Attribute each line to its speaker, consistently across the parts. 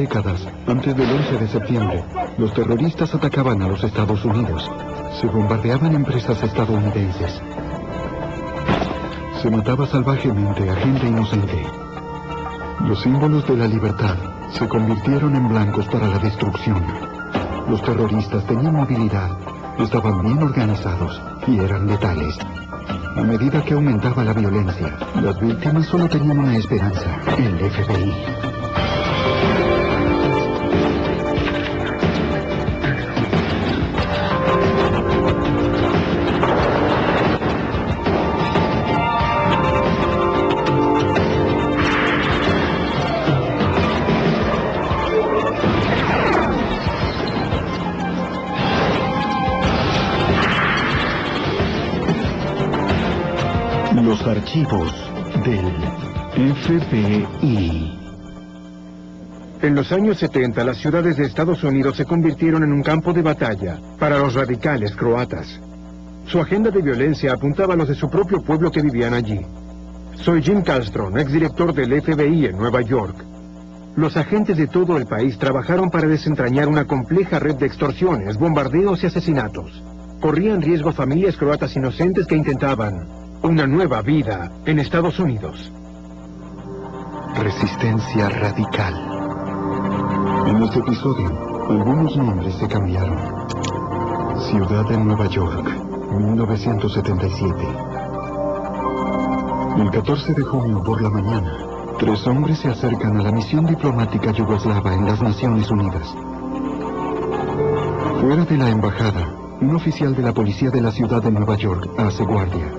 Speaker 1: décadas, antes del 11 de septiembre, los terroristas atacaban a los Estados Unidos. Se bombardeaban empresas estadounidenses. Se mataba salvajemente a gente inocente. Los símbolos de la libertad se convirtieron en blancos para la destrucción. Los terroristas tenían movilidad, estaban bien organizados y eran letales. A medida que aumentaba la violencia, las víctimas solo tenían una esperanza: el FBI. Los archivos del FBI.
Speaker 2: En los años 70, las ciudades de Estados Unidos se convirtieron en un campo de batalla para los radicales croatas. Su agenda de violencia apuntaba a los de su propio pueblo que vivían allí. Soy Jim Kallstrom, exdirector del FBI en Nueva York. Los agentes de todo el país trabajaron para desentrañar una compleja red de extorsiones, bombardeos y asesinatos. Corrían riesgo familias croatas inocentes que intentaban una nueva vida en Estados Unidos.
Speaker 1: Resistencia radical. En este episodio, algunos nombres se cambiaron. Ciudad de Nueva York, 1977. El 14 de junio por la mañana, 3 hombres se acercan a la misión diplomática yugoslava en las Naciones Unidas. Fuera de la embajada, un oficial de la policía de la ciudad de Nueva York hace guardia.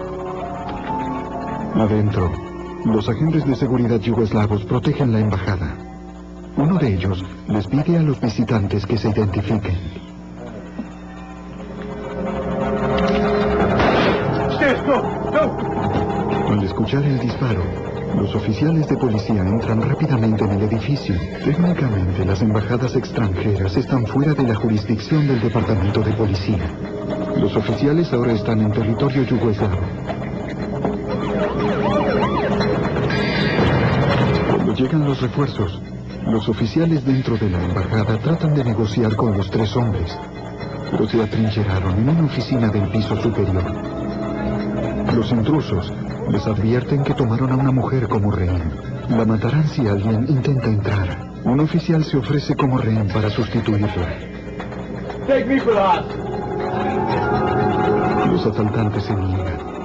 Speaker 1: Adentro, los agentes de seguridad yugoslavos protegen la embajada. Uno de ellos les pide a los visitantes que se identifiquen. Al escuchar el disparo, los oficiales de policía entran rápidamente en el edificio. Técnicamente, las embajadas extranjeras están fuera de la jurisdicción del departamento de policía. Los oficiales ahora están en territorio yugoslavo. Cuando llegan los refuerzos, los oficiales dentro de la embajada tratan de negociar con los 3 hombres, pero se atrincheraron en una oficina del piso superior. Los intrusos les advierten que tomaron a una mujer como rehén. La matarán si alguien intenta entrar. Un oficial se ofrece como rehén para sustituirla. Los asaltantes se niegan.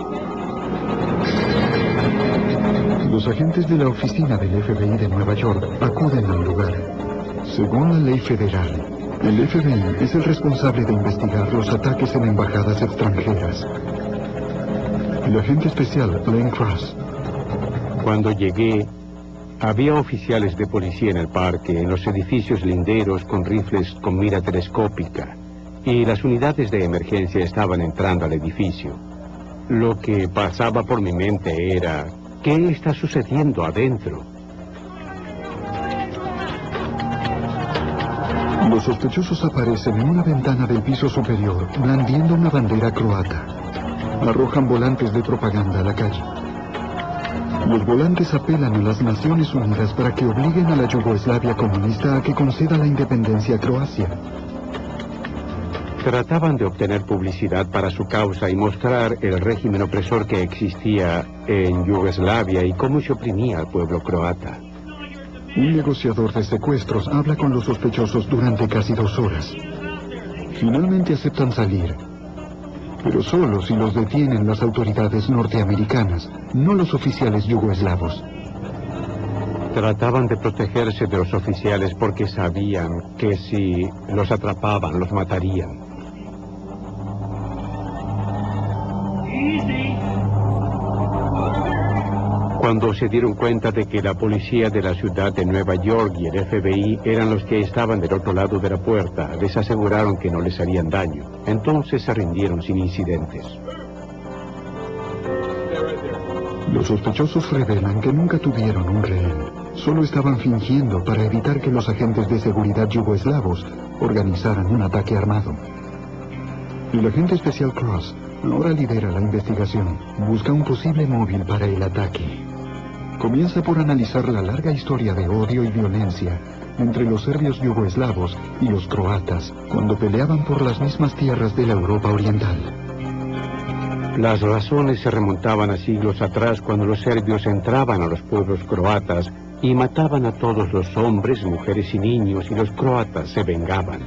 Speaker 1: Los agentes de la oficina del FBI de Nueva York acuden al lugar. Según la ley federal, el FBI es el responsable de investigar los ataques en embajadas extranjeras. El agente especial, Glenn Cross.
Speaker 3: Cuando llegué, había oficiales de policía en el parque, en los edificios linderos con rifles con mira telescópica, y las unidades de emergencia estaban entrando al edificio. Lo que pasaba por mi mente era: ¿qué está sucediendo adentro?
Speaker 1: Los sospechosos aparecen en una ventana del piso superior, blandiendo una bandera croata. Arrojan volantes de propaganda a la calle. Los volantes apelan a las Naciones Unidas para que obliguen a la Yugoslavia comunista a que conceda la independencia a Croacia.
Speaker 3: Trataban de obtener publicidad para su causa y mostrar el régimen opresor que existía en Yugoslavia y cómo se oprimía al pueblo croata.
Speaker 1: Un negociador de secuestros habla con los sospechosos durante casi 2 horas. Finalmente aceptan salir, pero solo si los detienen las autoridades norteamericanas, no los oficiales yugoslavos.
Speaker 3: Trataban de protegerse de los oficiales porque sabían que si los atrapaban, los matarían. Cuando se dieron cuenta de que la policía de la ciudad de Nueva York y el FBI eran los que estaban del otro lado de la puerta, les aseguraron que no les harían daño. Entonces se rindieron sin incidentes.
Speaker 1: Los sospechosos revelan que nunca tuvieron un rehén. Solo estaban fingiendo para evitar que los agentes de seguridad yugoslavos organizaran un ataque armado. El agente especial Cross ahora lidera la investigación. Busca un posible móvil para el ataque. Comienza por analizar la larga historia de odio y violencia entre los serbios yugoslavos y los croatas cuando peleaban por las mismas tierras de la Europa oriental.
Speaker 3: Las razones se remontaban a siglos atrás cuando los serbios entraban a los pueblos croatas y mataban a todos los hombres, mujeres y niños, y los croatas se vengaban.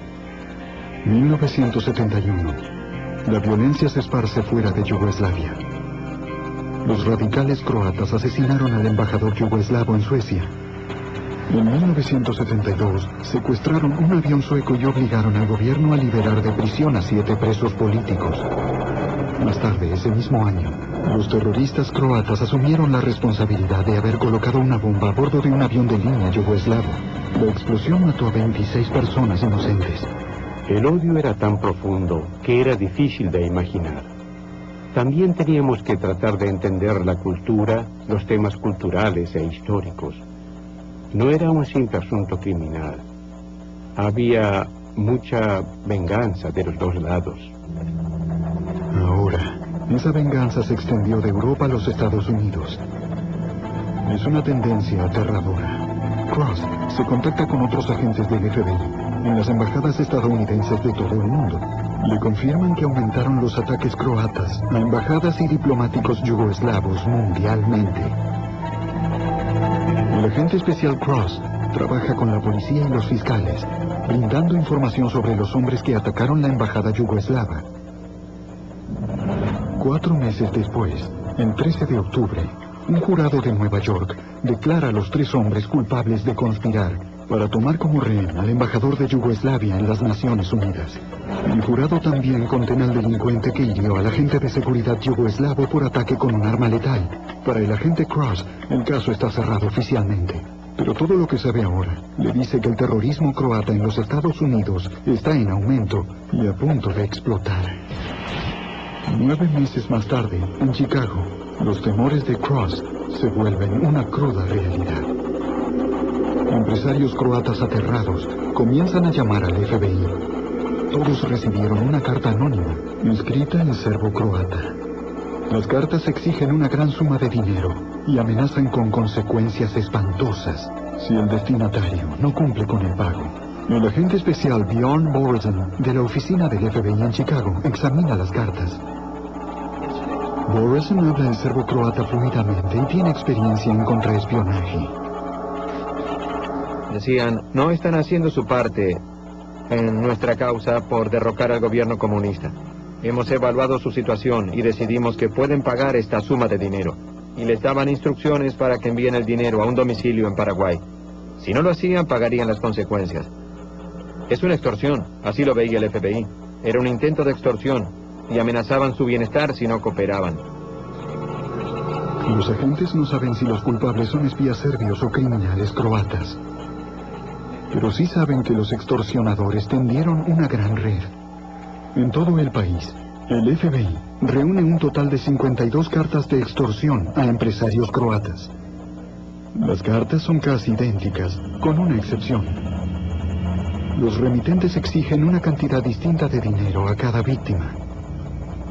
Speaker 1: 1971. La violencia se esparce fuera de Yugoslavia. Los radicales croatas asesinaron al embajador yugoslavo en Suecia. En 1972, secuestraron un avión sueco y obligaron al gobierno a liberar de prisión a 7 presos políticos. Más tarde, ese mismo año, los terroristas croatas asumieron la responsabilidad de haber colocado una bomba a bordo de un avión de línea yugoslavo. La explosión mató a 26 personas inocentes.
Speaker 3: El odio era tan profundo que era difícil de imaginar. También teníamos que tratar de entender la cultura, los temas culturales e históricos. No era un simple asunto criminal. Había mucha venganza de los dos lados.
Speaker 1: Ahora, esa venganza se extendió de Europa a los Estados Unidos. Es una tendencia aterradora. Cross se contacta con otros agentes del FBI en las embajadas estadounidenses de todo el mundo. Le confirman que aumentaron los ataques croatas a embajadas y diplomáticos yugoslavos mundialmente. El agente especial Cross trabaja con la policía y los fiscales, brindando información sobre los hombres que atacaron la embajada yugoslava. 4 meses después, el 13 de octubre, un jurado de Nueva York declara a los 3 hombres culpables de conspirar para tomar como rehén al embajador de Yugoslavia en las Naciones Unidas. El jurado también condena al delincuente que hirió al agente de seguridad yugoslavo por ataque con un arma letal. Para el agente Cross, el caso está cerrado oficialmente. Pero todo lo que sabe ahora le dice que el terrorismo croata en los Estados Unidos está en aumento y a punto de explotar. 9 meses más tarde, en Chicago, los temores de Cross se vuelven una cruda realidad. Empresarios croatas aterrados comienzan a llamar al FBI. Todos recibieron una carta anónima, escrita en serbo-croata. Las cartas exigen una gran suma de dinero y amenazan con consecuencias espantosas si el destinatario no cumple con el pago. El agente especial Bjorn Borzen, de la oficina del FBI en Chicago, examina las cartas. Borzen habla el serbo-croata fluidamente y tiene experiencia en contraespionaje.
Speaker 4: Decían, no están haciendo su parte en nuestra causa por derrocar al gobierno comunista. Hemos evaluado su situación y decidimos que pueden pagar esta suma de dinero. Y les daban instrucciones para que envíen el dinero a un domicilio en Paraguay. Si no lo hacían, pagarían las consecuencias. Es una extorsión, así lo veía el FBI. Era un intento de extorsión y amenazaban su bienestar si no cooperaban.
Speaker 1: Los agentes no saben si los culpables son espías serbios o criminales croatas. Pero sí saben que los extorsionadores tendieron una gran red. En todo el país, el FBI reúne un total de 52 cartas de extorsión a empresarios croatas. Las cartas son casi idénticas, con una excepción. Los remitentes exigen una cantidad distinta de dinero a cada víctima.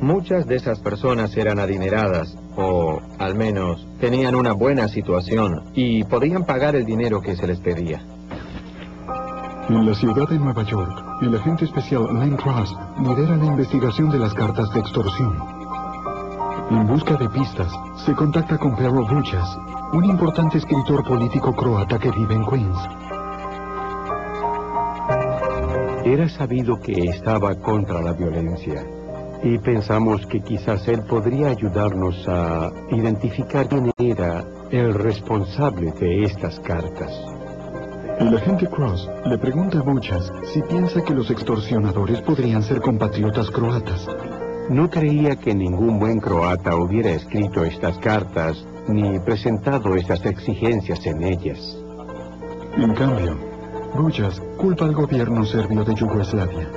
Speaker 4: Muchas de esas personas eran adineradas, o al menos tenían una buena situación, y podían pagar el dinero que se les pedía.
Speaker 1: En la ciudad de Nueva York, el agente especial Len Cross lidera la investigación de las cartas de extorsión. En busca de pistas, se contacta con Pero Vujas, un importante escritor político croata que vive en Queens.
Speaker 3: Era sabido que estaba contra la violencia y pensamos que quizás él podría ayudarnos a identificar quién era el responsable de estas cartas.
Speaker 1: El agente Cross le pregunta a Vujas si piensa que los extorsionadores podrían ser compatriotas croatas.
Speaker 3: No creía que ningún buen croata hubiera escrito estas cartas ni presentado estas exigencias en ellas.
Speaker 1: En cambio, Vujas culpa al gobierno serbio de Yugoslavia.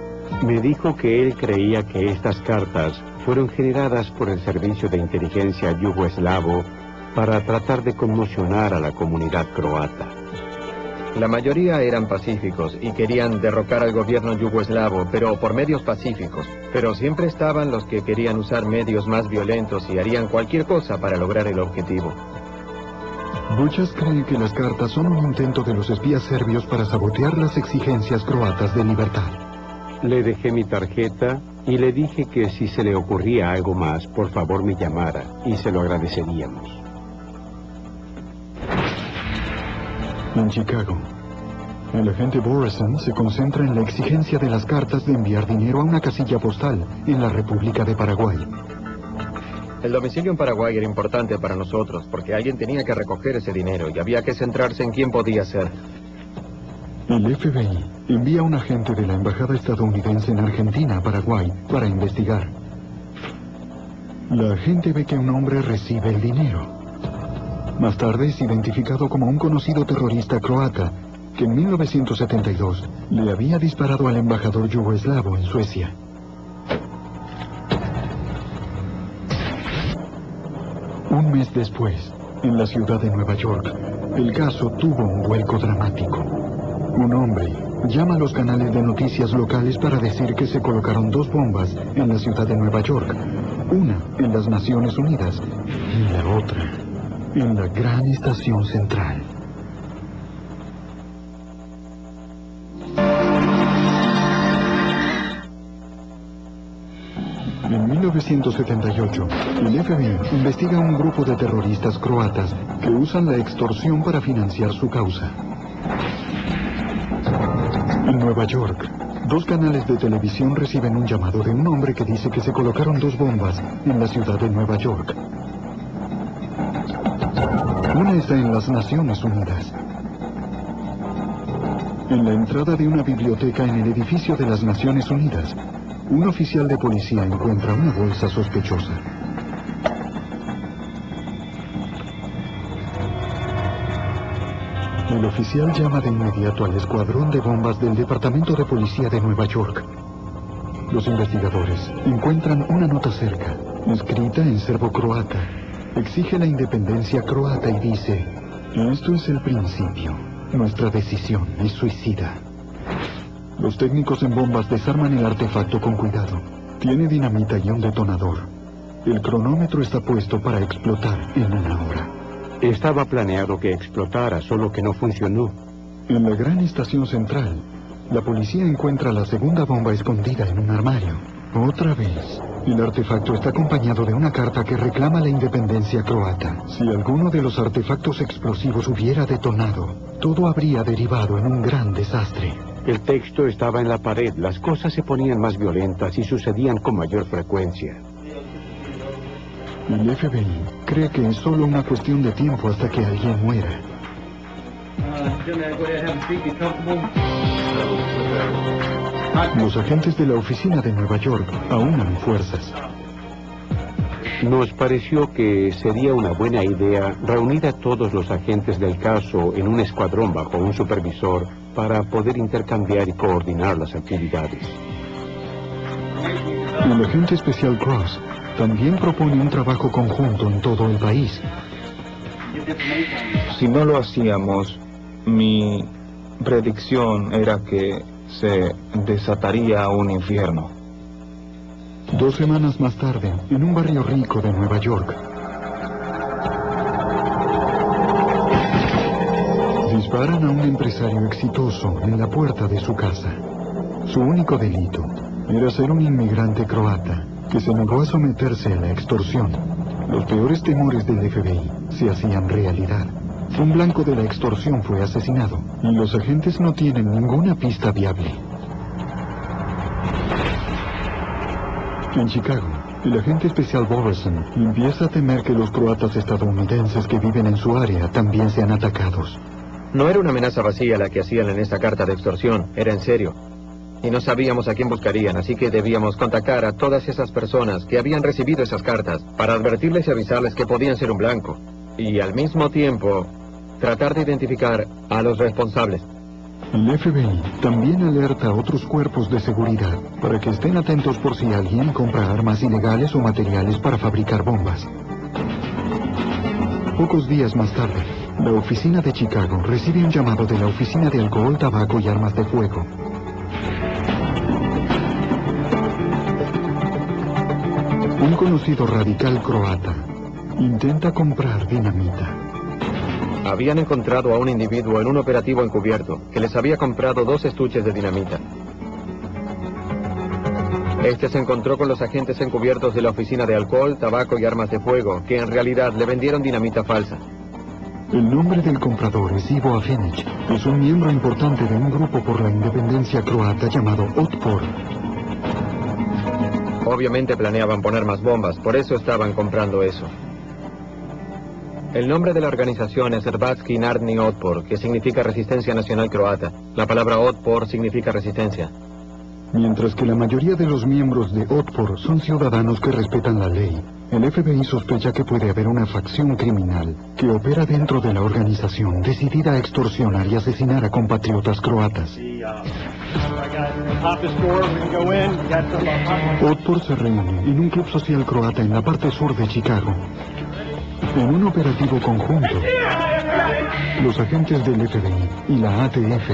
Speaker 3: Me dijo que él creía que estas cartas fueron generadas por el servicio de inteligencia yugoslavo para tratar de conmocionar a la comunidad croata.
Speaker 4: La mayoría eran pacíficos y querían derrocar al gobierno yugoslavo, pero por medios pacíficos. Pero siempre estaban los que querían usar medios más violentos y harían cualquier cosa para lograr el objetivo.
Speaker 1: Buchas cree que las cartas son un intento de los espías serbios para sabotear las exigencias croatas de libertad.
Speaker 3: Le dejé mi tarjeta y le dije que si se le ocurría algo más, por favor me llamara y se lo agradeceríamos.
Speaker 1: En Chicago, el agente Borison se concentra en la exigencia de las cartas de enviar dinero a una casilla postal en la República de Paraguay.
Speaker 4: El domicilio en Paraguay era importante para nosotros, porque alguien tenía que recoger ese dinero y había que centrarse en quién podía ser.
Speaker 1: El FBI envía a un agente de la embajada estadounidense en Argentina, Paraguay, para investigar. La agente ve que un hombre recibe el dinero. Más tarde es identificado como un conocido terrorista croata que en 1972 le había disparado al embajador yugoslavo en Suecia. Un mes después, en la ciudad de Nueva York, el caso tuvo un vuelco dramático. Un hombre llama a los canales de noticias locales para decir que se colocaron 2 bombas en la ciudad de Nueva York, una en las Naciones Unidas y la otra en la gran estación central. En 1978, el FBI investiga a un grupo de terroristas croatas que usan la extorsión para financiar su causa. En Nueva York, 2 canales de televisión reciben un llamado de un hombre que dice que se colocaron 2 bombas en la ciudad de Nueva York. Una está en las Naciones Unidas. En la entrada de una biblioteca en el edificio de las Naciones Unidas, un oficial de policía encuentra una bolsa sospechosa. El oficial llama de inmediato al escuadrón de bombas del Departamento de Policía de Nueva York. Los investigadores encuentran una nota cerca, escrita en serbo-croata. Exige la independencia croata y dice: esto es el principio. Nuestra decisión es suicida. Los técnicos en bombas desarman el artefacto con cuidado. Tiene dinamita y un detonador. El cronómetro está puesto para explotar en 1 hora.
Speaker 3: Estaba planeado que explotara, solo que no funcionó.
Speaker 1: En la gran estación central, la policía encuentra la segunda bomba escondida en un armario. Otra vez, el artefacto está acompañado de una carta que reclama la independencia croata. Si alguno de los artefactos explosivos hubiera detonado, todo habría derivado en un gran desastre.
Speaker 3: El texto estaba en la pared, las cosas se ponían más violentas y sucedían con mayor frecuencia.
Speaker 1: El FBI cree que es solo una cuestión de tiempo hasta que alguien muera. Los agentes de la oficina de Nueva York aunan fuerzas.
Speaker 3: Nos pareció que sería una buena idea reunir a todos los agentes del caso en un escuadrón bajo un supervisor para poder intercambiar y coordinar las actividades.
Speaker 1: El agente especial Cross también propone un trabajo conjunto en todo el país.
Speaker 5: Si no lo hacíamos, mi predicción era que se desataría un infierno.
Speaker 1: 2 semanas más tarde, en un barrio rico de Nueva York, disparan a un empresario exitoso en la puerta de su casa. Su único delito era ser un inmigrante croata que se negó a someterse a la extorsión. Los peores temores del FBI se hacían realidad. Un blanco de la extorsión fue asesinado y los agentes no tienen ninguna pista viable. En Chicago, el agente especial Borison empieza a temer que los croatas estadounidenses que viven en su área también sean atacados.
Speaker 4: No era una amenaza vacía la que hacían en esta carta de extorsión, era en serio. Y no sabíamos a quién buscarían, así que debíamos contactar a todas esas personas que habían recibido esas cartas para advertirles y avisarles que podían ser un blanco. Y al mismo tiempo, tratar de identificar a los responsables.
Speaker 1: El FBI también alerta a otros cuerpos de seguridad para que estén atentos por si alguien compra armas ilegales o materiales para fabricar bombas. Pocos días más tarde, la oficina de Chicago recibe un llamado de la Oficina de Alcohol, Tabaco y Armas de Fuego. Un conocido radical croata intenta comprar dinamita.
Speaker 4: Habían encontrado a un individuo en un operativo encubierto que les había comprado 2 estuches de dinamita. Este se encontró con los agentes encubiertos de la oficina de alcohol, tabaco y armas de fuego, que en realidad le vendieron dinamita falsa.
Speaker 1: El nombre del comprador es Ivo Afenic. Es un miembro importante de un grupo por la independencia croata llamado Otpor.
Speaker 4: Obviamente planeaban poner más bombas, por eso estaban comprando eso. El nombre de la organización es Hrvatski Narodni Otpor, que significa Resistencia Nacional Croata. La palabra Otpor significa resistencia.
Speaker 1: Mientras que la mayoría de los miembros de Otpor son ciudadanos que respetan la ley, el FBI sospecha que puede haber una facción criminal que opera dentro de la organización decidida a extorsionar y asesinar a compatriotas croatas. Otpor se reúne en un club social croata en la parte sur de Chicago. En un operativo conjunto, los agentes del FBI y la ATF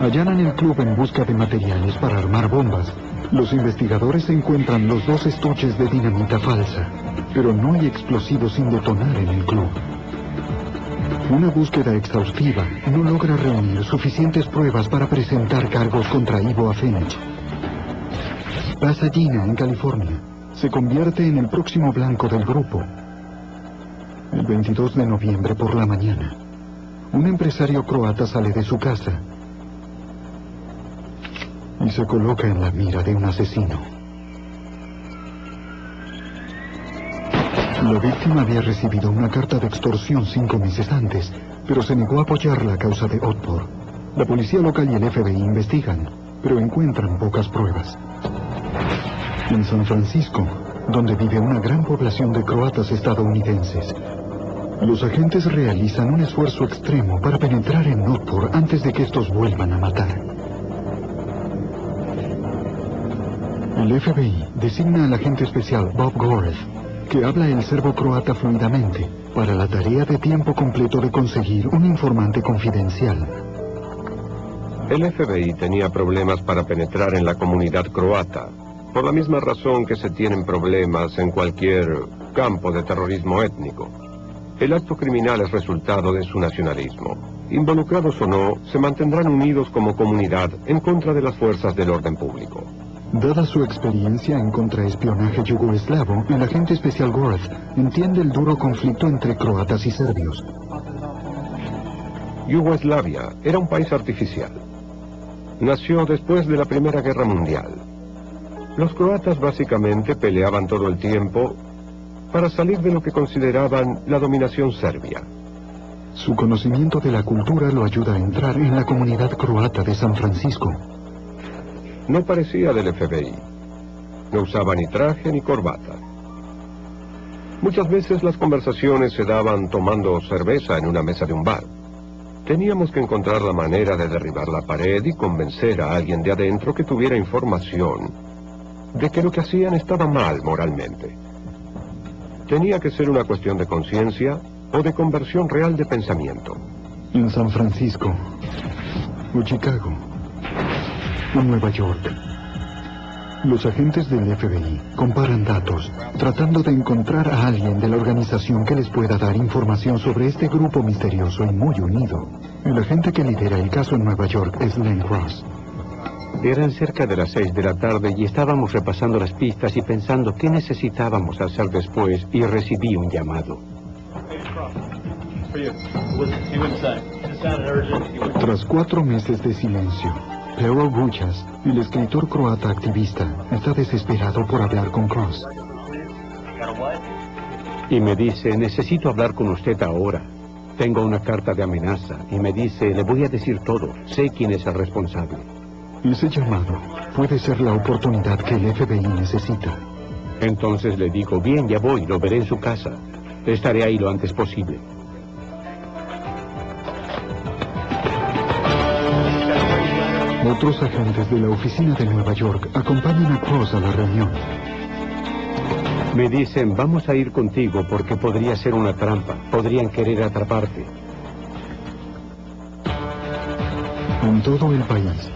Speaker 1: allanan el club en busca de materiales para armar bombas. Los investigadores encuentran los 2 estuches de dinamita falsa, pero no hay explosivos sin detonar en el club. Una búsqueda exhaustiva no logra reunir suficientes pruebas para presentar cargos contra Ivo Afenic. Pasadena, en California, se convierte en el próximo blanco del grupo. El 22 de noviembre por la mañana, un empresario croata sale de su casa y se coloca en la mira de un asesino. La víctima había recibido una carta de extorsión 5 meses antes, pero se negó a apoyar la causa de Otpor. La policía local y el FBI investigan, pero encuentran pocas pruebas. En San Francisco, donde vive una gran población de croatas estadounidenses, los agentes realizan un esfuerzo extremo para penetrar en Otpor antes de que estos vuelvan a matar. El FBI designa al agente especial Bob Gorez, que habla el serbo-croata fluidamente, para la tarea de tiempo completo de conseguir un informante confidencial.
Speaker 3: El FBI tenía problemas para penetrar en la comunidad croata, por la misma razón que se tienen problemas en cualquier campo de terrorismo étnico. El acto criminal es resultado de su nacionalismo. Involucrados o no, se mantendrán unidos como comunidad en contra de las fuerzas del orden público.
Speaker 1: Dada su experiencia en contraespionaje yugoeslavo, el agente especial Gorez entiende el duro conflicto entre croatas y serbios.
Speaker 3: Yugoslavia era un país artificial. Nació después de la Primera Guerra Mundial. Los croatas básicamente peleaban todo el tiempo para salir de lo que consideraban la dominación serbia.
Speaker 1: Su conocimiento de la cultura lo ayuda a entrar en la comunidad croata de San Francisco.
Speaker 3: No parecía del FBI. No usaba ni traje ni corbata. Muchas veces las conversaciones se daban tomando cerveza en una mesa de un bar. Teníamos que encontrar la manera de derribar la pared y convencer a alguien de adentro que tuviera información de que lo que hacían estaba mal moralmente. Tenía que ser una cuestión de conciencia o de conversión real de pensamiento.
Speaker 1: En San Francisco, o Chicago, o Nueva York, los agentes del FBI comparan datos, tratando de encontrar a alguien de la organización que les pueda dar información sobre este grupo misterioso y muy unido. El agente que lidera el caso en Nueva York es Len Cross.
Speaker 3: Eran cerca de las 6 de la tarde y estábamos repasando las pistas y pensando qué necesitábamos hacer después, y recibí un llamado.
Speaker 1: Tras 4 meses de silencio, Pero Buchas, el escritor croata activista, está desesperado por hablar con Cross.
Speaker 3: Y me dice, necesito hablar con usted ahora. Tengo una carta de amenaza. Y me dice, le voy a decir todo. Sé quién es el responsable.
Speaker 1: Ese llamado puede ser la oportunidad que el FBI necesita.
Speaker 3: Entonces le digo, bien, ya voy, lo veré en su casa. Estaré ahí lo antes posible.
Speaker 1: Otros agentes de la oficina de Nueva York acompañan a Cross a la reunión.
Speaker 3: Me dicen, vamos a ir contigo porque podría ser una trampa. Podrían querer atraparte.
Speaker 1: En todo el país,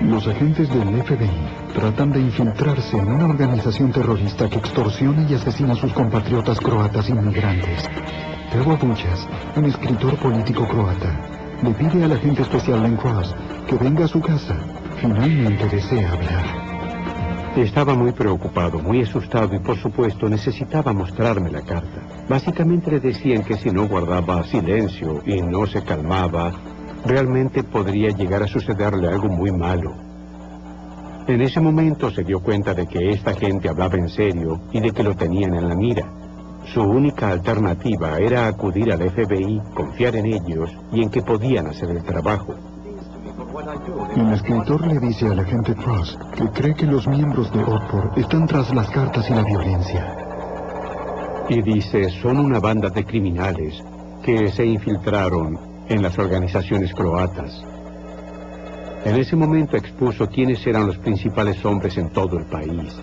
Speaker 1: los agentes del FBI tratan de infiltrarse en una organización terrorista que extorsiona y asesina a sus compatriotas croatas inmigrantes. Teo Buchas, un escritor político croata, le pide al agente especial Len Cross que venga a su casa. Finalmente desea hablar.
Speaker 3: Estaba muy preocupado, muy asustado y por supuesto necesitaba mostrarme la carta. Básicamente le decían que si no guardaba silencio y no se calmaba, realmente podría llegar a sucederle algo muy malo. En ese momento se dio cuenta de que esta gente hablaba en serio y de que lo tenían en la mira. Su única alternativa era acudir al FBI, confiar en ellos y en que podían hacer el trabajo.
Speaker 1: El escritor le dice al agente Cross que cree que los miembros de Otpor están tras las cartas y la violencia.
Speaker 3: Y dice, son una banda de criminales que se infiltraron en las organizaciones croatas. En ese momento expuso quiénes eran los principales hombres en todo el país.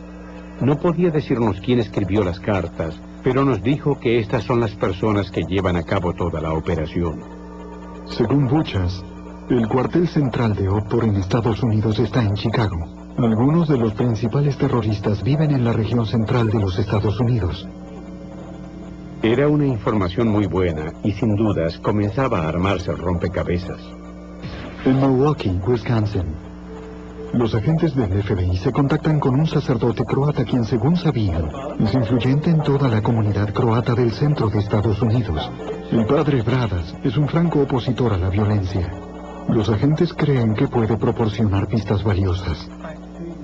Speaker 3: No podía decirnos quién escribió las cartas, pero nos dijo que estas son las personas que llevan a cabo toda la operación.
Speaker 1: Según Buchas, el cuartel central de Otpor en Estados Unidos está en Chicago. Algunos de los principales terroristas viven en la región central de los Estados Unidos.
Speaker 3: Era una información muy buena y sin dudas comenzaba a armarse el rompecabezas.
Speaker 1: En Milwaukee, Wisconsin, los agentes del FBI se contactan con un sacerdote croata quien, según sabían, es influyente en toda la comunidad croata del centro de Estados Unidos. El padre Bradas es un franco opositor a la violencia. Los agentes creen que puede proporcionar pistas valiosas.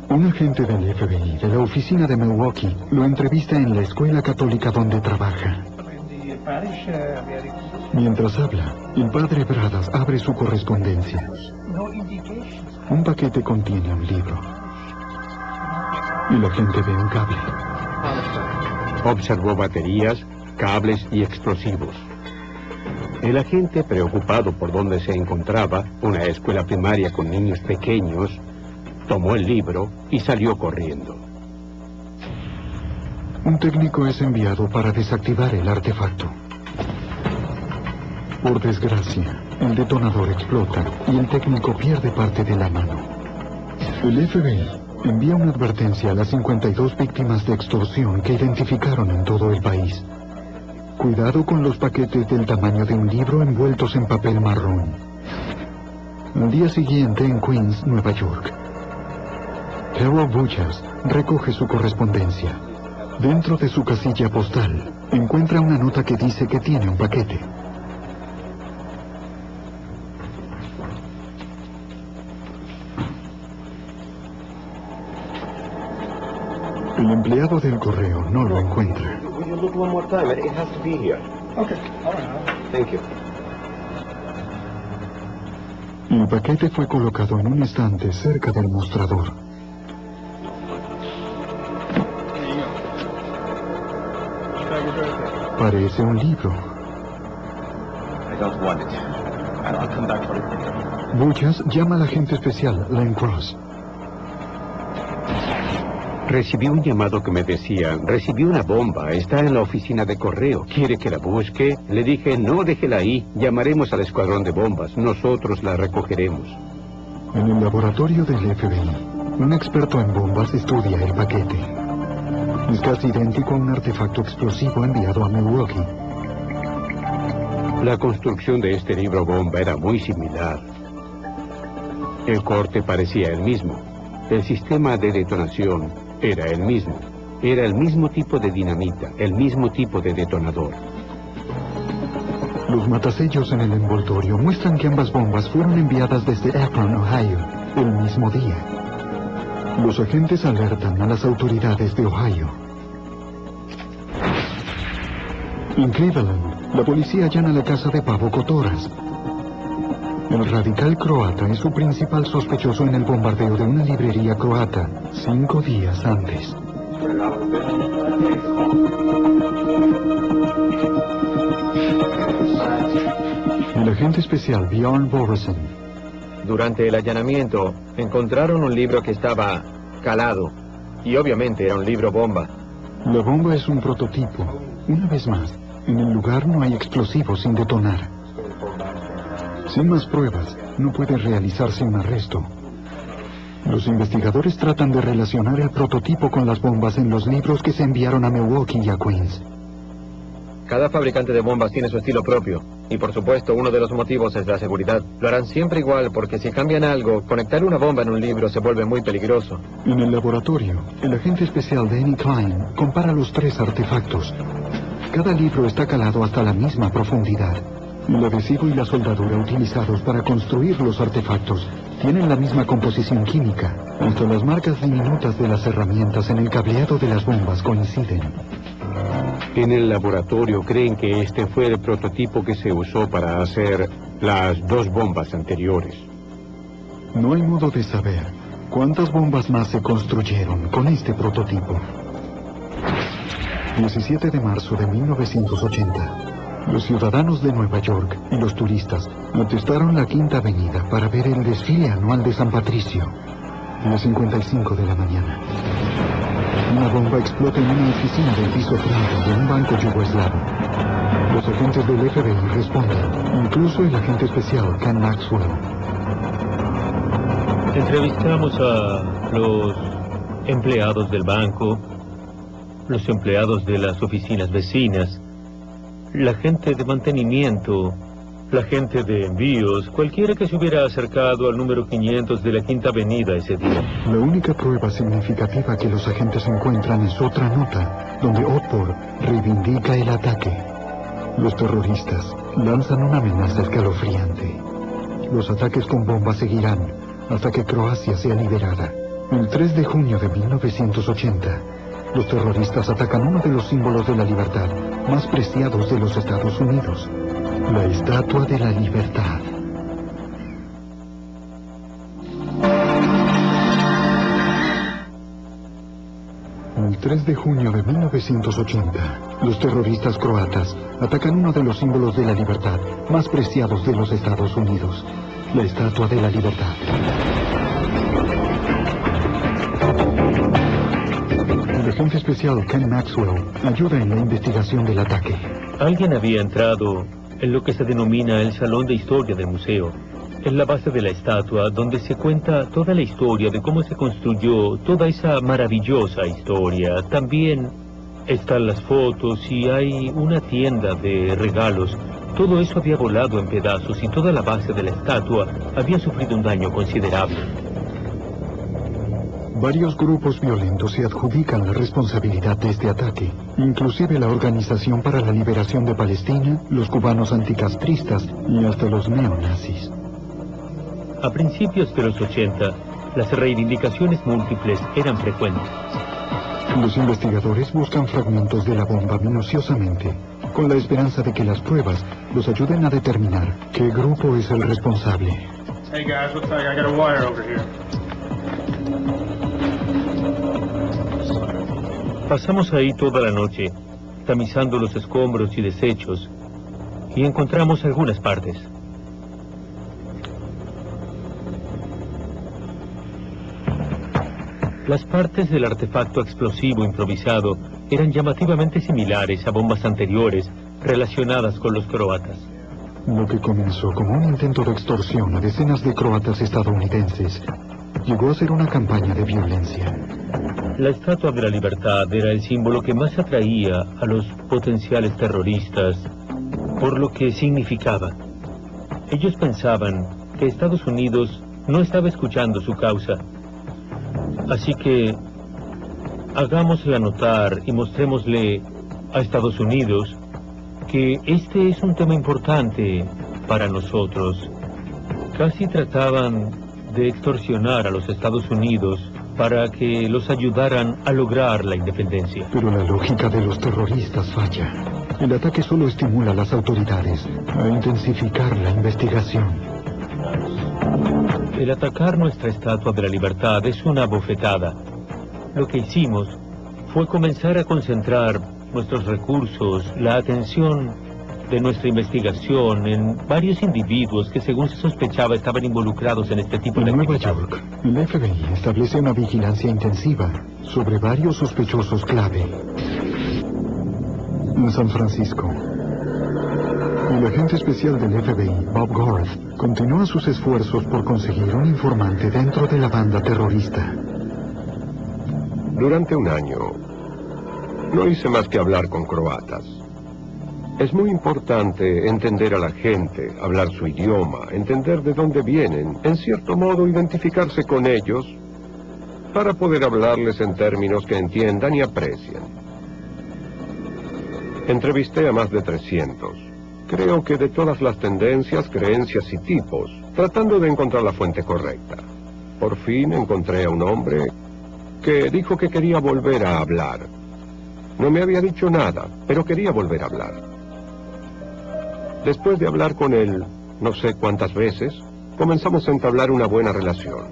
Speaker 1: Un agente del FBI de la oficina de Milwaukee lo entrevista en la escuela católica donde trabaja. Mientras habla, el padre Bradas abre su correspondencia. Un paquete contiene un libro. El agente ve un cable.
Speaker 3: Observó baterías, cables y explosivos. El agente, preocupado por dónde se encontraba, una escuela primaria con niños pequeños, tomó el libro y salió corriendo.
Speaker 1: Un técnico es enviado para desactivar el artefacto. Por desgracia, el detonador explota y el técnico pierde parte de la mano. El FBI envía una advertencia a las 52 víctimas de extorsión que identificaron en todo el país. Cuidado con los paquetes del tamaño de un libro envueltos en papel marrón. Al día siguiente, en Queens, Nueva York, Teo Buchas recoge su correspondencia. Dentro de su casilla postal, encuentra una nota que dice que tiene un paquete. El empleado del correo no lo encuentra. El paquete fue colocado en un estante cerca del mostrador. Parece un libro. Buchas llama al agente especial, Len Cross.
Speaker 3: Recibí un llamado que me decía, recibí una bomba, está en la oficina de correo, ¿quiere que la busque? Le dije, no, déjela ahí, llamaremos al escuadrón de bombas, nosotros la recogeremos.
Speaker 1: En el laboratorio del FBI, un experto en bombas estudia el paquete. Es casi idéntico a un artefacto explosivo enviado a Milwaukee.
Speaker 3: La construcción de este libro bomba era muy similar. El corte parecía el mismo. El sistema de detonación era el mismo. Era el mismo tipo de dinamita, el mismo tipo de detonador.
Speaker 1: Los matasellos en el envoltorio muestran que ambas bombas fueron enviadas desde Akron, Ohio, el mismo día. Los agentes alertan a las autoridades de Ohio. En Cleveland, la policía allana la casa de Pavo Kotoras. El radical croata es su principal sospechoso en el bombardeo de una librería croata 5 días antes. El agente especial Bjorn Boresen.
Speaker 4: Durante el allanamiento, encontraron un libro que estaba calado. Y obviamente era un libro bomba.
Speaker 1: La bomba es un prototipo. Una vez más, en el lugar no hay explosivos sin detonar. Sin más pruebas, no puede realizarse un arresto. Los investigadores tratan de relacionar el prototipo con las bombas en los libros que se enviaron a Milwaukee y a Queens.
Speaker 4: Cada fabricante de bombas tiene su estilo propio. Y por supuesto, uno de los motivos es la seguridad. Lo harán siempre igual, porque si cambian algo, conectar una bomba en un libro se vuelve muy peligroso.
Speaker 1: En el laboratorio, el agente especial Danny Klein compara los 3 artefactos. Cada libro está calado hasta la misma profundidad. El adhesivo y la soldadura utilizados para construir los artefactos tienen la misma composición química. Hasta las marcas diminutas de las herramientas en el cableado de las bombas coinciden.
Speaker 3: En el laboratorio creen que este fue el prototipo que se usó para hacer las 2 bombas anteriores.
Speaker 1: No hay modo de saber cuántas bombas más se construyeron con este prototipo. 17 de marzo de 1980. Los ciudadanos de Nueva York y los turistas atestaron la Quinta Avenida para ver el desfile anual de San Patricio. A las 5:55 de la mañana. Una bomba explota en una oficina del piso 30 de un banco yugoslavo. Los agentes del FBI responden, incluso el agente especial Ken Maxwell.
Speaker 6: Entrevistamos a los empleados del banco, los empleados de las oficinas vecinas, la gente de mantenimiento, la gente de envíos, cualquiera que se hubiera acercado al número 500 de la Quinta Avenida ese día.
Speaker 1: La única prueba significativa que los agentes encuentran es otra nota, donde Otpor reivindica el ataque. Los terroristas lanzan una amenaza escalofriante. Los ataques con bombas seguirán hasta que Croacia sea liberada. El 3 de junio de 1980, los terroristas atacan uno de los símbolos de la libertad más preciados de los Estados Unidos, la Estatua de la Libertad. El 3 de junio de 1980, los terroristas croatas atacan uno de los símbolos de la libertad más preciados de los Estados Unidos, la Estatua de la Libertad. El agente especial Ken Maxwell ayuda en la investigación del ataque.
Speaker 6: Alguien había entrado en lo que se denomina el Salón de Historia del museo. Es la base de la estatua donde se cuenta toda la historia de cómo se construyó toda esa maravillosa historia. También están las fotos y hay una tienda de regalos. Todo eso había volado en pedazos y toda la base de la estatua había sufrido un daño considerable.
Speaker 1: Varios grupos violentos se adjudican la responsabilidad de este ataque, inclusive la Organización para la Liberación de Palestina, los cubanos anticastristas y hasta los neonazis.
Speaker 6: A principios de los 80, las reivindicaciones múltiples eran frecuentes.
Speaker 1: Los investigadores buscan fragmentos de la bomba minuciosamente, con la esperanza de que las pruebas los ayuden a determinar qué grupo es el responsable.
Speaker 7: Hey guys, looks like I got a wire over here.
Speaker 6: Pasamos ahí toda la noche, tamizando los escombros y desechos, y encontramos algunas partes. Las partes del artefacto explosivo improvisado eran llamativamente similares a bombas anteriores relacionadas con los croatas.
Speaker 1: Lo que comenzó como un intento de extorsión a decenas de croatas estadounidenses llegó a ser una campaña de violencia.
Speaker 6: La Estatua de la Libertad era el símbolo que más atraía a los potenciales terroristas por lo que significaba. Ellos pensaban que Estados Unidos no estaba escuchando su causa. Así que hagámosle notar y mostrémosle a Estados Unidos que este es un tema importante para nosotros. Casi trataban de extorsionar a los Estados Unidos para que los ayudaran a lograr la independencia.
Speaker 1: Pero la lógica de los terroristas falla. El ataque solo estimula a las autoridades a intensificar la investigación.
Speaker 6: El atacar nuestra Estatua de la Libertad es una bofetada. Lo que hicimos fue comenzar a concentrar nuestros recursos, la atención de nuestra investigación en varios individuos que según se sospechaba estaban involucrados en este tipo de actividades.
Speaker 1: En Nueva York, el FBI establece una vigilancia intensiva sobre varios sospechosos clave. En San Francisco, el agente especial del FBI, Bob Garth, continúa sus esfuerzos por conseguir un informante dentro de la banda terrorista.
Speaker 8: Durante un año, no hice más que hablar con croatas. Es muy importante entender a la gente, hablar su idioma, entender de dónde vienen, en cierto modo identificarse con ellos, para poder hablarles en términos que entiendan y aprecien. Entrevisté a más de 300. Creo que de todas las tendencias, creencias y tipos, tratando de encontrar la fuente correcta. Por fin encontré a un hombre que dijo que quería volver a hablar. No me había dicho nada, pero quería volver a hablar. Después de hablar con él, no sé cuántas veces, comenzamos a entablar una buena relación.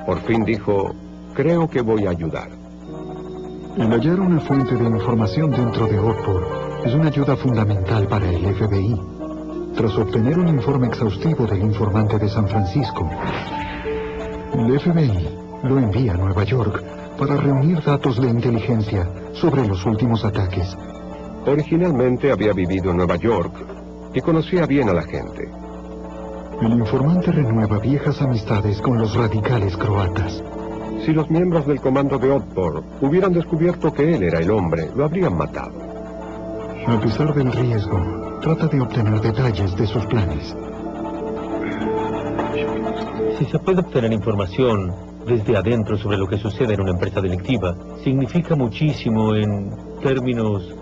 Speaker 8: Por fin dijo, creo que voy a ayudar.
Speaker 1: El hallar una fuente de información dentro de Otpor es una ayuda fundamental para el FBI. Tras obtener un informe exhaustivo del informante de San Francisco, el FBI lo envía a Nueva York para reunir datos de inteligencia sobre los últimos ataques.
Speaker 8: Originalmente había vivido en Nueva York y conocía bien a la gente.
Speaker 1: El informante renueva viejas amistades con los radicales croatas.
Speaker 8: Si los miembros del comando de Otpor hubieran descubierto que él era el hombre, lo habrían matado.
Speaker 1: A pesar del riesgo, trata de obtener detalles de sus planes.
Speaker 6: Si se puede obtener información desde adentro sobre lo que sucede en una empresa delictiva, significa muchísimo en términos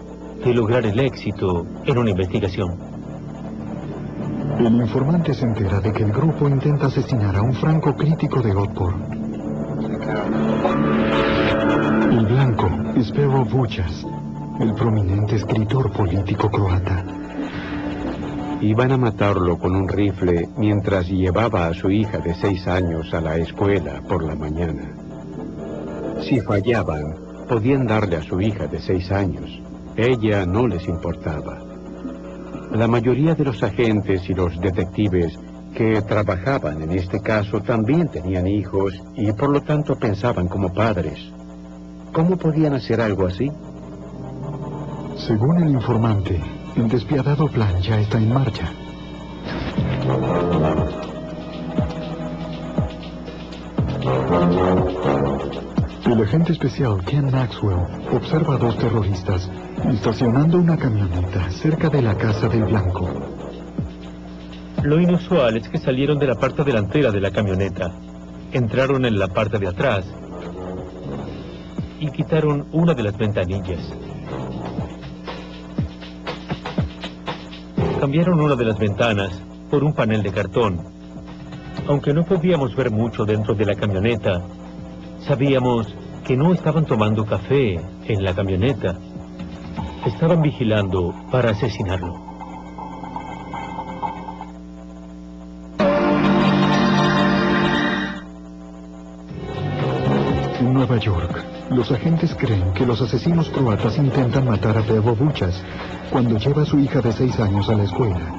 Speaker 6: de lograr el éxito en una investigación.
Speaker 1: El informante se entera de que el grupo intenta asesinar a un franco crítico de Otpor. El blanco es Pero Vučas, el prominente escritor político croata.
Speaker 3: Iban a matarlo con un rifle mientras llevaba a su hija de 6 años a la escuela por la mañana. Si fallaban, podían darle a su hija de 6 años. Ella no les importaba. La mayoría de los agentes y los detectives que trabajaban en este caso también tenían hijos y por lo tanto pensaban como padres. ¿Cómo podían hacer algo así?
Speaker 1: Según el informante, el despiadado plan ya está en marcha. El agente especial Ken Maxwell observa a 2 terroristas estacionando una camioneta cerca de la casa del blanco.
Speaker 6: Lo inusual es que salieron de la parte delantera de la camioneta, entraron en la parte de atrás y quitaron una de las ventanillas. Cambiaron una de las ventanas por un panel de cartón. Aunque no podíamos ver mucho dentro de la camioneta, sabíamos que no estaban tomando café en la camioneta. Estaban vigilando para asesinarlo.
Speaker 1: En Nueva York, los agentes creen que los asesinos croatas intentan matar a Pero Vučas cuando lleva a su hija de 6 años a la escuela.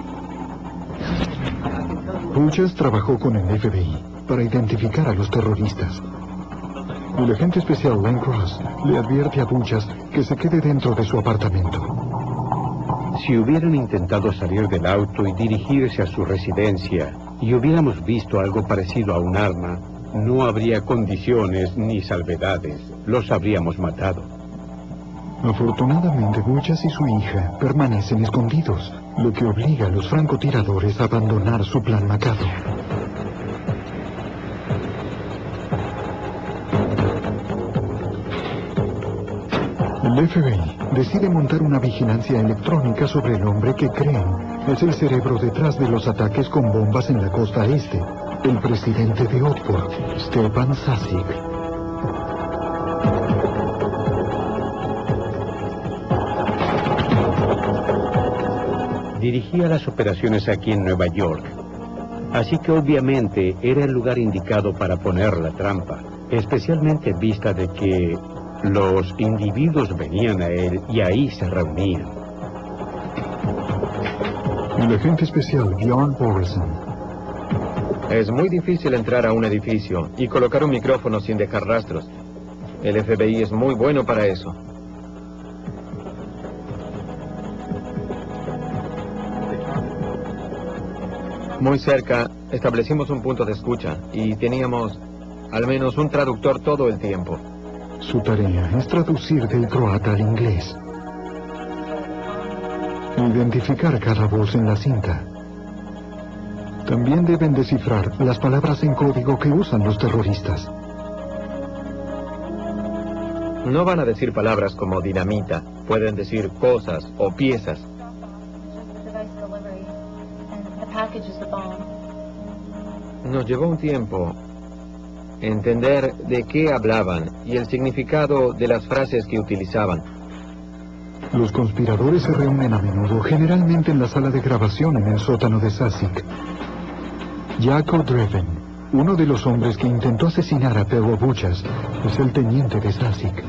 Speaker 1: Vučas trabajó con el FBI para identificar a los terroristas. El agente especial Len Cross le advierte a Vučas que se quede dentro de su apartamento.
Speaker 3: Si hubieran intentado salir del auto y dirigirse a su residencia y hubiéramos visto algo parecido a un arma, no habría condiciones ni salvedades. Los habríamos matado.
Speaker 1: Afortunadamente, Vučas y su hija permanecen escondidos, lo que obliga a los francotiradores a abandonar su plan macabro. El FBI decide montar una vigilancia electrónica sobre el hombre que creen es el cerebro detrás de los ataques con bombas en la costa este, el presidente de Otpor, Stjepan Šašić.
Speaker 3: Dirigía las operaciones aquí en Nueva York, así que obviamente era el lugar indicado para poner la trampa, especialmente en vista de que los individuos venían a él y ahí se reunían.
Speaker 1: El agente especial Bjorn Borison.
Speaker 4: Es muy difícil entrar a un edificio y colocar un micrófono sin dejar rastros. El FBI es muy bueno para eso. Muy cerca, establecimos un punto de escucha y teníamos al menos un traductor todo el tiempo.
Speaker 1: Su tarea es traducir del croata al inglés. e identificar cada voz en la cinta. También deben descifrar las palabras en código que usan los terroristas.
Speaker 4: No van a decir palabras como dinamita, pueden decir cosas o piezas. Nos llevó un tiempo entender de qué hablaban y el significado de las frases que utilizaban.
Speaker 1: Los conspiradores se reúnen a menudo, generalmente en la sala de grabación en el sótano de Sasik. Jack O'Dreven, uno de los hombres que intentó asesinar a Theo Buchas, es el teniente de Sasik.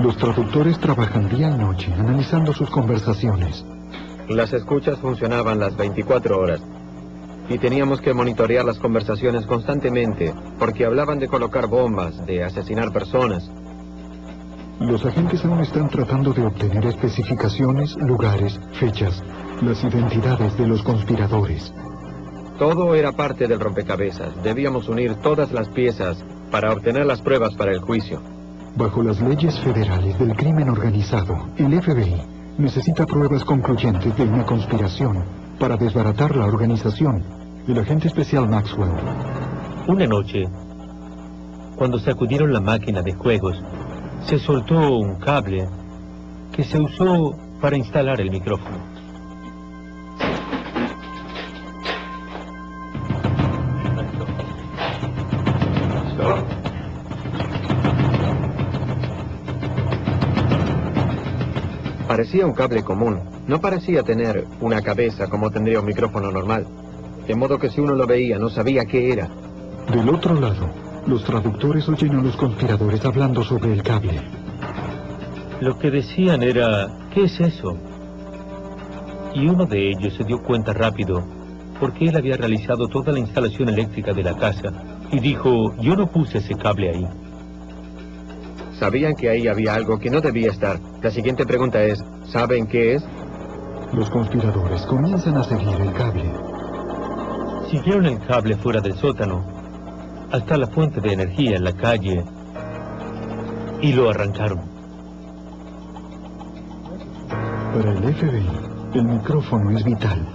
Speaker 1: Los traductores trabajan día y noche analizando sus conversaciones.
Speaker 4: Las escuchas funcionaban las 24 horas y teníamos que monitorear las conversaciones constantemente porque hablaban de colocar bombas, de asesinar personas.
Speaker 1: Los agentes aún están tratando de obtener especificaciones, lugares, fechas, las identidades de los conspiradores.
Speaker 4: Todo era parte del rompecabezas. Debíamos unir todas las piezas para obtener las pruebas para el juicio.
Speaker 1: Bajo las leyes federales del crimen organizado, el FBI necesita pruebas concluyentes de una conspiración para desbaratar la organización. El agente especial Maxwell.
Speaker 6: Una noche, cuando sacudieron la máquina de juegos, se soltó un cable que se usó para instalar el micrófono.
Speaker 4: Parecía un cable común, no parecía tener una cabeza como tendría un micrófono normal. De modo que si uno lo veía no sabía qué era.
Speaker 1: Del otro lado, los traductores oyen a los conspiradores hablando sobre el cable.
Speaker 6: Lo que decían era, ¿qué es eso? Y uno de ellos se dio cuenta rápido, porque él había realizado toda la instalación eléctrica de la casa, y dijo, yo no puse ese cable ahí.
Speaker 4: Sabían que ahí había algo que no debía estar. La siguiente pregunta es, ¿saben qué es?
Speaker 1: Los conspiradores comienzan a seguir el cable.
Speaker 6: Siguieron el cable fuera del sótano, hasta la fuente de energía en la calle, y lo arrancaron.
Speaker 1: Para el FBI, el micrófono es vital.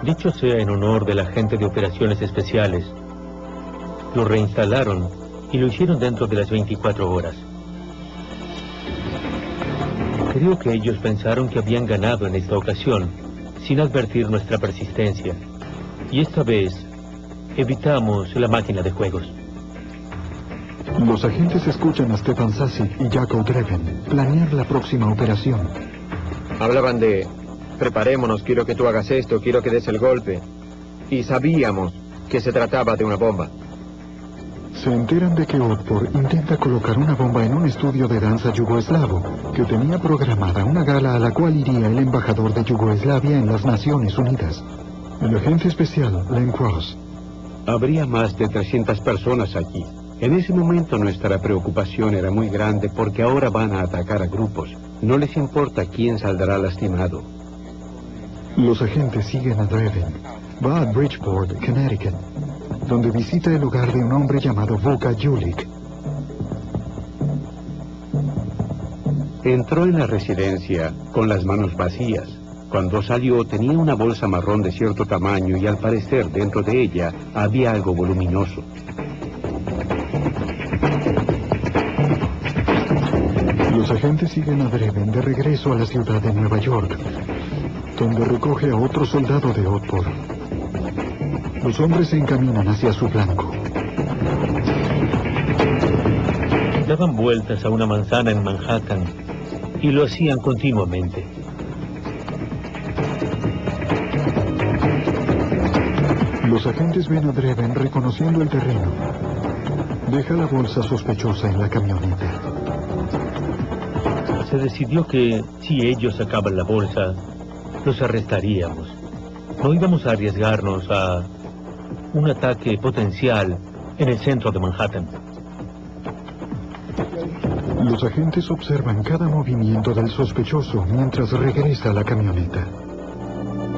Speaker 6: Dicho sea en honor del agente de operaciones especiales, lo reinstalaron y lo hicieron dentro de las 24 horas. Creo que ellos pensaron que habían ganado en esta ocasión, sin advertir nuestra persistencia. Y esta vez, evitamos la máquina de juegos.
Speaker 1: Los agentes escuchan a Stefan Sasik y Jack O'Dreven planear la próxima operación.
Speaker 4: Hablaban de, preparémonos, quiero que tú hagas esto, quiero que des el golpe. Y sabíamos que se trataba de una bomba.
Speaker 1: Se enteran de que Otpor intenta colocar una bomba en un estudio de danza yugoslavo, que tenía programada una gala a la cual iría el embajador de Yugoslavia en las Naciones Unidas. El agente especial, Len Cross.
Speaker 3: Habría más de 300 personas aquí. En ese momento nuestra preocupación era muy grande porque ahora van a atacar a grupos. No les importa quién saldrá lastimado.
Speaker 1: Los agentes siguen a Dreven. Va a Bridgeport, Connecticut, donde visita el hogar de un hombre llamado Vuka Julik.
Speaker 3: Entró en la residencia con las manos vacías. Cuando salió tenía una bolsa marrón de cierto tamaño y al parecer dentro de ella había algo voluminoso.
Speaker 1: Los agentes siguen a Dreven de regreso a la ciudad de Nueva York, donde recoge a otro soldado de Otpor. Los hombres se encaminan hacia su blanco.
Speaker 6: Daban vueltas a una manzana en Manhattan y lo hacían continuamente.
Speaker 1: Los agentes ven a Dreven reconociendo el terreno. Deja la bolsa sospechosa en la camioneta.
Speaker 6: Se decidió que si ellos sacaban la bolsa, los arrestaríamos. No íbamos a arriesgarnos a un ataque potencial en el centro de Manhattan.
Speaker 1: Los agentes observan cada movimiento del sospechoso mientras regresa a la camioneta.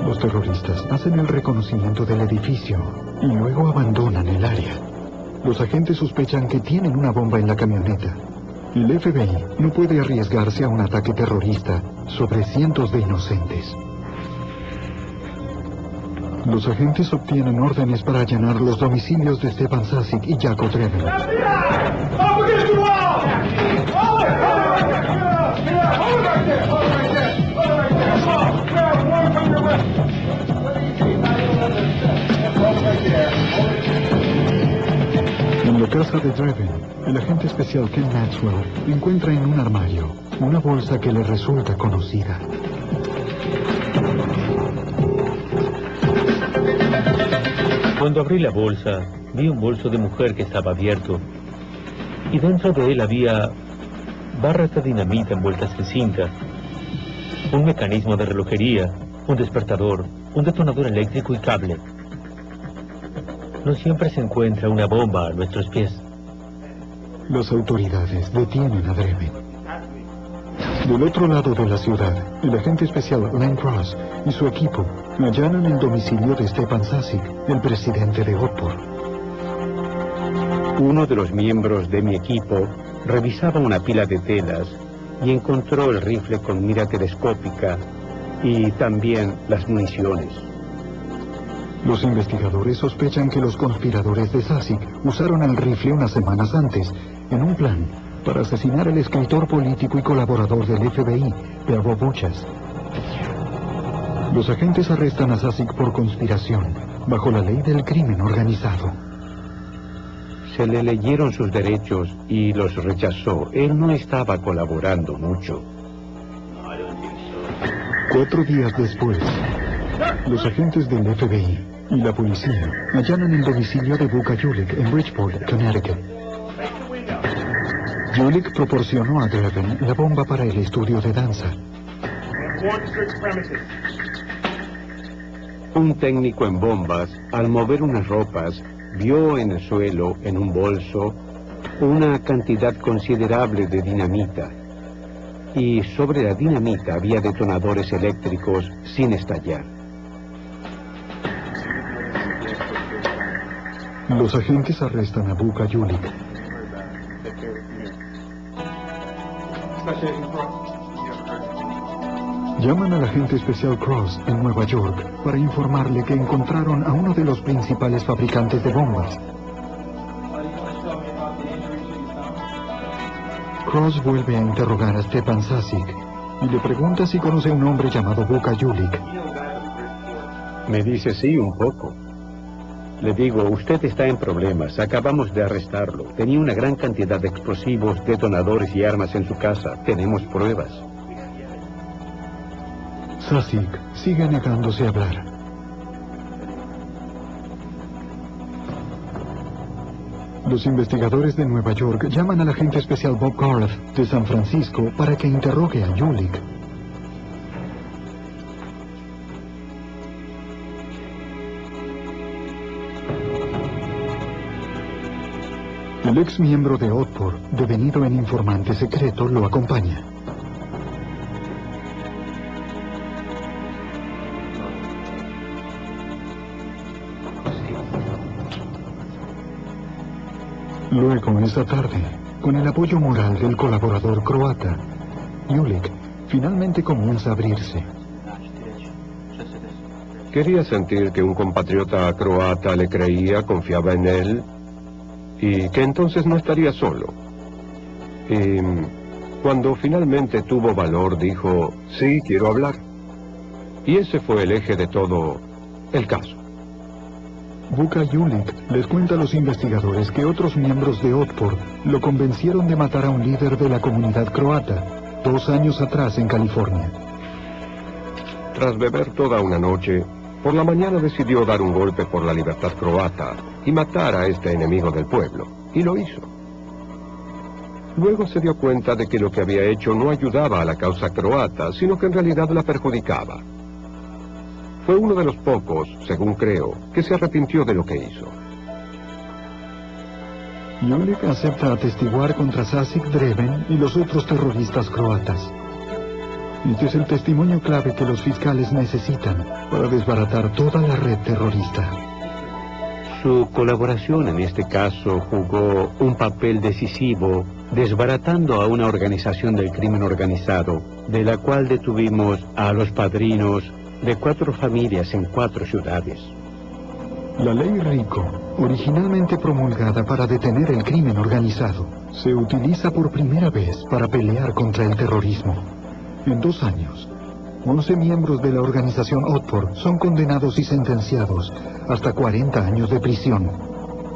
Speaker 1: Los terroristas hacen el reconocimiento del edificio y luego abandonan el área. Los agentes sospechan que tienen una bomba en la camioneta. El FBI no puede arriesgarse a un ataque terrorista sobre cientos de inocentes. Los agentes obtienen órdenes para allanar los domicilios de Stefan Sašić y Jaco Dreven. En la casa de Dreven, el agente especial Ken Maxwell encuentra en un armario una bolsa que le resulta conocida.
Speaker 6: Cuando abrí la bolsa, vi un bolso de mujer que estaba abierto, y dentro de él había barras de dinamita envueltas en cinta, un mecanismo de relojería, un despertador, un detonador eléctrico y cable. No siempre se encuentra una bomba a nuestros pies.
Speaker 1: Las autoridades detienen a Dreven. Del otro lado de la ciudad, el agente especial Len Cross y su equipo allanan el domicilio de Stefan Sašić, el presidente de Otpor.
Speaker 3: Uno de los miembros de mi equipo revisaba una pila de telas y encontró el rifle con mira telescópica y también las municiones.
Speaker 1: Los investigadores sospechan que los conspiradores de Sašić usaron el rifle unas semanas antes, en un plan para asesinar al escritor político y colaborador del FBI, Pavel Buchas. Los agentes arrestan a Sašić por conspiración, bajo la ley del crimen organizado.
Speaker 3: Se le leyeron sus derechos y los rechazó. Él no estaba colaborando mucho.
Speaker 1: 4 días después, los agentes del FBI y la policía allanan el domicilio de Buka Julik en Bridgeport, Connecticut. Julik proporcionó a Dreven la bomba para el estudio de danza.
Speaker 3: Un técnico en bombas, al mover unas ropas, vio en el suelo, en un bolso, una cantidad considerable de dinamita. Y sobre la dinamita había detonadores eléctricos sin estallar.
Speaker 1: Los agentes arrestan a Buka Julik. Llaman al agente especial Cross en Nueva York para informarle que encontraron a uno de los principales fabricantes de bombas. Cross vuelve a interrogar a Stefan Sašić y le pregunta si conoce a un hombre llamado Buka Julik.
Speaker 3: Me dice sí, un poco. Le digo, usted está en problemas, acabamos de arrestarlo. Tenía una gran cantidad de explosivos, detonadores y armas en su casa. Tenemos pruebas.
Speaker 1: Sašić sigue negándose a hablar. Los investigadores de Nueva York llaman al agente especial Bob Garth de San Francisco para que interrogue a Julik. El ex miembro de Otpor, devenido en informante secreto, lo acompaña. Luego, esa tarde, con el apoyo moral del colaborador croata, Julik finalmente comienza a abrirse.
Speaker 8: Quería sentir que un compatriota croata le creía, confiaba en él, y que entonces no estaría solo. Y cuando finalmente tuvo valor, dijo, sí, quiero hablar. Y ese fue el eje de todo el caso.
Speaker 1: Buka Julik les cuenta a los investigadores que otros miembros de Otpor lo convencieron de matar a un líder de la comunidad croata 2 años atrás en California.
Speaker 8: Tras beber toda una noche, por la mañana decidió dar un golpe por la libertad croata y matar a este enemigo del pueblo, y lo hizo. Luego se dio cuenta de que lo que había hecho no ayudaba a la causa croata, sino que en realidad la perjudicaba. Fue uno de los pocos, según creo, que se arrepintió de lo que hizo.
Speaker 1: Julik acepta atestiguar contra Sašić, Dreven y los otros terroristas croatas. Este es el testimonio clave que los fiscales necesitan para desbaratar toda la red terrorista.
Speaker 3: Su colaboración en este caso jugó un papel decisivo desbaratando a una organización del crimen organizado, de la cual detuvimos a los padrinos de 4 familias en 4 ciudades.
Speaker 1: La ley RICO, originalmente promulgada para detener el crimen organizado, se utiliza por primera vez para pelear contra el terrorismo. En 2 años, 11 miembros de la organización Otpor son condenados y sentenciados hasta 40 años de prisión.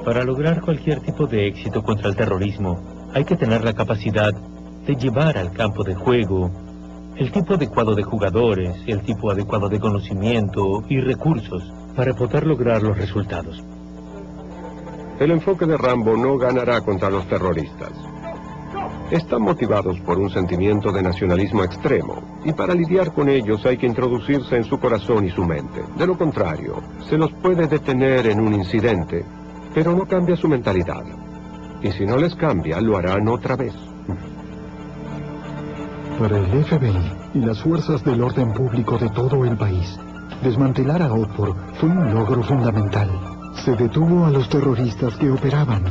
Speaker 6: Para lograr cualquier tipo de éxito contra el terrorismo, hay que tener la capacidad de llevar al campo de juego el tipo adecuado de jugadores, el tipo adecuado de conocimiento y recursos para poder lograr los resultados.
Speaker 8: El enfoque de Rambo no ganará contra los terroristas. Están motivados por un sentimiento de nacionalismo extremo, y para lidiar con ellos hay que introducirse en su corazón y su mente. De lo contrario, se los puede detener en un incidente, pero no cambia su mentalidad. Y si no les cambia, lo harán otra vez.
Speaker 1: Para el FBI y las fuerzas del orden público de todo el país, desmantelar a Otpor fue un logro fundamental. Se detuvo a los terroristas que operaban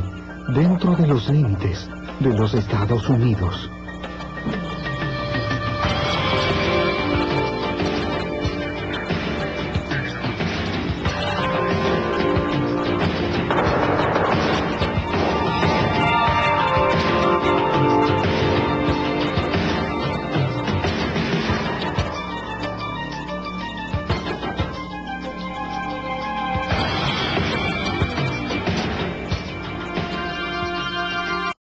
Speaker 1: dentro de los límites de los Estados Unidos.